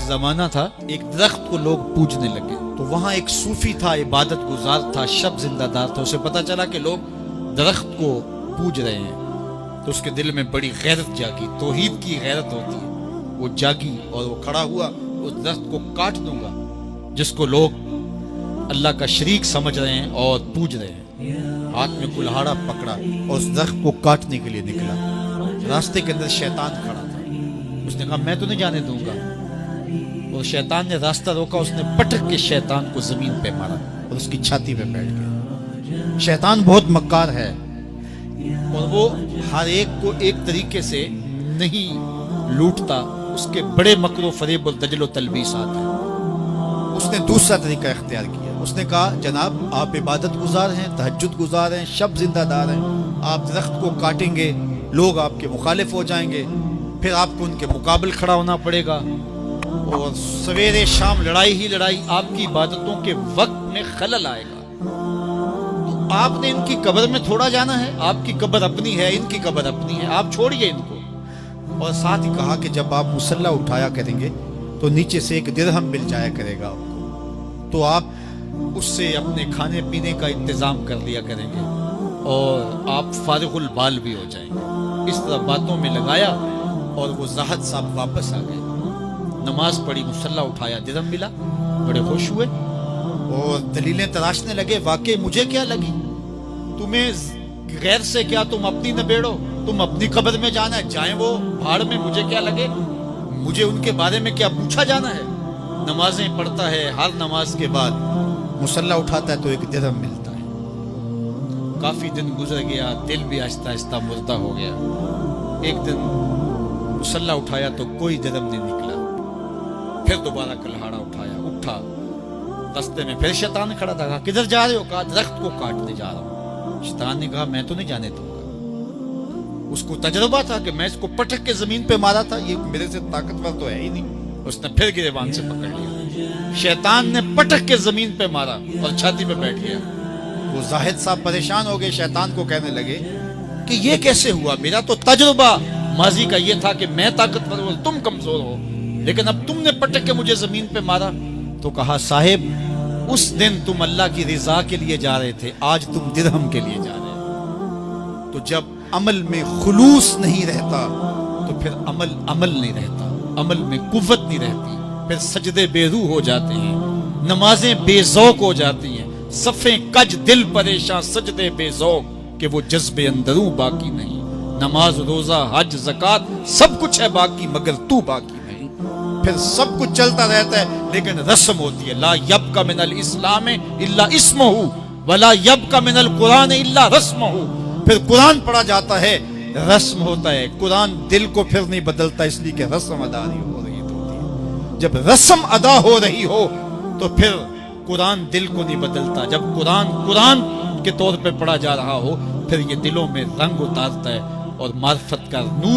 زمانہ تھا ایک درخت کو لوگ پوجنے لگے، تو وہاں ایک صوفی تھا، عبادت گزار تھا، شب زندہ دار تھا. اسے پتا چلا کہ لوگ درخت کو پوج رہے ہیں، تو اس کے دل میں بڑی غیرت جاگی. توحید کی غیرت ہوتی ہے، وہ جاگی اور وہ کھڑا ہوا، اس درخت کو کاٹ دوں گا جس کو لوگ اللہ کا شریک سمجھ رہے ہیں اور پوج رہے ہیں. ہاتھ میں کلہاڑا پکڑا اور اس درخت کو کاٹنے کے لیے نکلا. راستے کے اندر شیطان کھڑا تھا. اس نے کہا میں تو نہیں جانے دوں گا، اور شیطان نے راستہ روکا. اس نے پٹک کے شیطان کو زمین پہ مارا اور اس کی چھاتی پہ بیٹھ گیا. شیطان بہت مکار ہے اور وہ ہر ایک کو ایک طریقے سے نہیں لوٹتا، اس کے بڑے مکر و فریب اور دجل و تلبیسات ہیں. اس نے دوسرا طریقہ اختیار کیا. اس نے کہا جناب آپ عبادت گزار ہیں، تہجد گزار ہیں، شب زندہ دار ہیں، آپ درخت کو کاٹیں گے لوگ آپ کے مخالف ہو جائیں گے، پھر آپ کو ان کے مقابل کھڑا ہونا پڑے گا، اور سویرے شام لڑائی ہی لڑائی، آپ کی عبادتوں کے وقت میں خلل آئے گا. تو آپ نے ان کی قبر میں تھوڑا جانا ہے، آپ کی قبر اپنی ہے، ان کی قبر اپنی ہے، آپ چھوڑیے ان کو. اور ساتھ ہی کہا کہ جب آپ مصلی اٹھایا کریں گے تو نیچے سے ایک درہم مل جایا کرے گا آپ کو، تو آپ اس سے اپنے کھانے پینے کا انتظام کر لیا کریں گے اور آپ فارغ البال بھی ہو جائیں گے. اس طرح باتوں میں لگایا اور وہ زاہد صاحب واپس آ گئے. نماز پڑھی، مصلی اٹھایا، درہم ملا، بڑے خوش ہوئے اور دلیلیں تراشنے لگے. واقعی مجھے کیا لگی، تمہیں غیر سے کیا، تم اپنی نہ بیڑو، تم اپنی قبر میں جانا ہے، جائیں وہ بھاڑ میں، مجھے کیا لگے، مجھے ان کے بارے میں کیا پوچھا جانا ہے. نمازیں پڑھتا ہے، ہر نماز کے بعد مصلی اٹھاتا ہے تو ایک درہم ملتا ہے. کافی دن گزر گیا، دل بھی آہستہ آہستہ مردہ ہو گیا. ایک دن مصلی اٹھایا تو کوئی درہم نہیں نکلا. پھر دوبارہ کلہاڑا اٹھایا، اٹھا، راستے میں پھر شیطان کھڑا تھا. کہا کدھر جا رہے ہو؟ کہا درخت کو کاٹنے جا رہا ہوں. شیطان نے کہا میں تو نہیں جانے دوں گا. اس کو تجربہ تھا کہ میں اس کو پٹک کے زمین پہ مارا تھا، یہ میرے سے طاقتور تو ہے ہی نہیں. اس نے پھر گریبان سے پکڑ لیا. شیطان نے پٹک کے زمین پہ مارا اور چھاتی پہ بیٹھ گیا. وہ زاہد صاحب پریشان ہو گئے، شیطان کو کہنے لگے کہ یہ کیسے ہوا، میرا تو تجربہ ماضی کا یہ تھا کہ میں طاقتور ہوں، تم کمزور ہو، لیکن اب تم نے پٹک کے مجھے زمین پہ مارا. تو کہا صاحب اس دن تم اللہ کی رضا کے لیے جا رہے تھے، آج تم درہم کے لیے جا رہے ہو. تو جب عمل میں خلوص نہیں رہتا تو پھر عمل نہیں رہتا، عمل میں قوت نہیں رہتی، پھر سجدے بے روح ہو جاتے ہیں، نمازیں بے ذوق ہو جاتی ہیں، صفیں کج دل پریشاں، سجدے بے ذوق کہ وہ جذبے اندروں باقی نہیں. نماز، روزہ، حج، زکوٰۃ سب کچھ ہے باقی مگر تو باقی نہیں. پھر سب کچھ چلتا رہتا ہے لیکن رسم ہوتی ہے. لا یبقى من الاسلام الا اسمہ ولا یبقى من القرآن الا رسمہ. پھر قرآن پڑھا جاتا ہے، رسم ہوتا ہے. قرآن دل کو پھر نہیں بدلتا، اس لیے کہ رسم ادا نہیں ہو رہی ہوتی ہے. جب رسم ادا ہو رہی ہو تو پھر قرآن دل کو نہیں بدلتا. جب قرآن کے طور پہ پڑھا جا رہا ہو پھر یہ دلوں میں رنگ اتارتا ہے اور معرفت کا نور